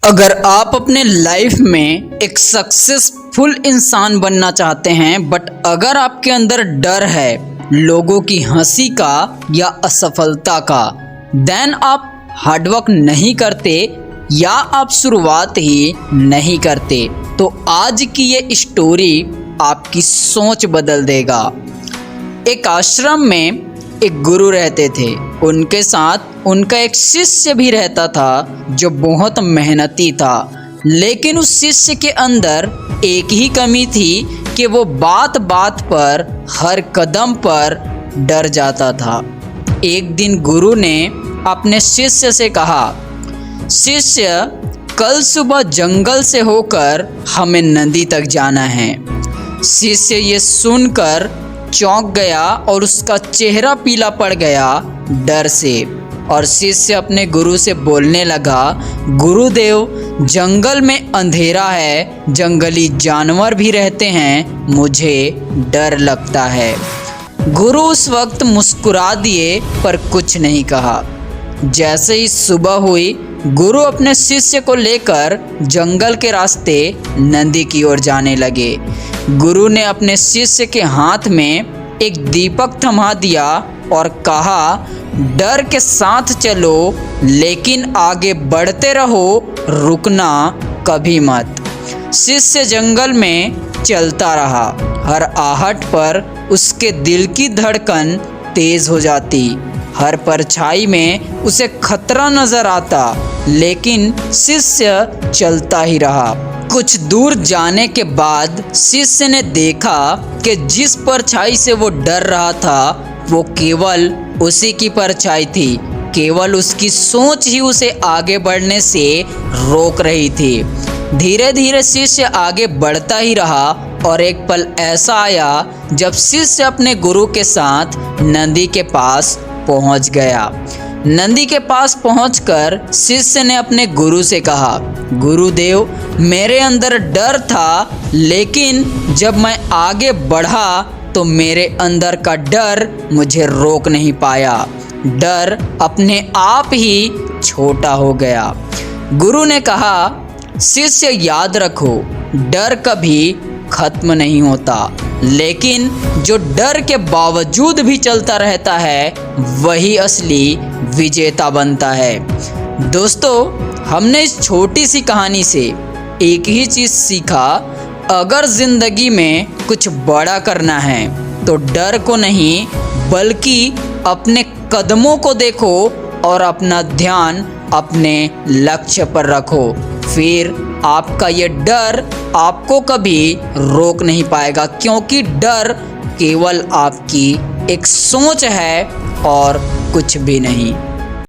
अगर आप अपने लाइफ में एक सक्सेसफुल इंसान बनना चाहते हैं बट अगर आपके अंदर डर है लोगों की हंसी का या असफलता का, देन आप हार्डवर्क नहीं करते या आप शुरुआत ही नहीं करते, तो आज की ये स्टोरी आपकी सोच बदल देगा। एक आश्रम में एक गुरु रहते थे। उनके साथ उनका एक शिष्य भी रहता था जो बहुत मेहनती था, लेकिन उस शिष्य के अंदर एक ही कमी थी कि वो बात बात पर हर कदम पर डर जाता था। एक दिन गुरु ने अपने शिष्य से कहा, शिष्य, कल सुबह जंगल से होकर हमें नदी तक जाना है। शिष्य ये सुनकर चौंक गया और उसका चेहरा पीला पड़ गया डर से, और शिष्य अपने गुरु से बोलने लगा, गुरुदेव, जंगल में अंधेरा है, जंगली जानवर भी रहते हैं, मुझे डर लगता है। गुरु उस वक्त मुस्कुरा दिए पर कुछ नहीं कहा। जैसे ही सुबह हुई, गुरु अपने शिष्य को लेकर जंगल के रास्ते नदी की ओर जाने लगे। गुरु ने अपने शिष्य के हाथ में एक दीपक थमा दिया और कहा, डर के साथ चलो लेकिन आगे बढ़ते रहो, रुकना कभी मत। शिष्य जंगल में चलता रहा। हर आहट पर उसके दिल की धड़कन तेज हो जाती, हर परछाई में उसे खतरा नजर आता, लेकिन शिष्य चलता ही रहा। कुछ दूर जाने के बाद शिष्य ने देखा कि जिस परछाई से वो डर रहा था वो केवल उसी की परछाई थी। केवल उसकी सोच ही उसे आगे बढ़ने से रोक रही थी। धीरे धीरे शिष्य आगे बढ़ता ही रहा और एक पल ऐसा आया जब शिष्य अपने गुरु के साथ नदी के पास पहुंच गया। नदी के पास पहुंचकर शिष्य ने अपने गुरु से कहा, गुरुदेव, मेरे अंदर डर था, लेकिन जब मैं आगे बढ़ा तो मेरे अंदर का डर मुझे रोक नहीं पाया। डर अपने आप ही छोटा हो गया। गुरु ने कहा, शिष्य, याद रखो, डर कभी खत्म नहीं होता, लेकिन जो डर के बावजूद भी चलता रहता है वही असली विजेता बनता है। दोस्तों, हमने इस छोटी सी कहानी से एक ही चीज़ सीखा, अगर ज़िंदगी में कुछ बड़ा करना है तो डर को नहीं बल्कि अपने कदमों को देखो और अपना ध्यान अपने लक्ष्य पर रखो। फिर आपका ये डर आपको कभी रोक नहीं पाएगा, क्योंकि डर केवल आपकी एक सोच है और कुछ भी नहीं।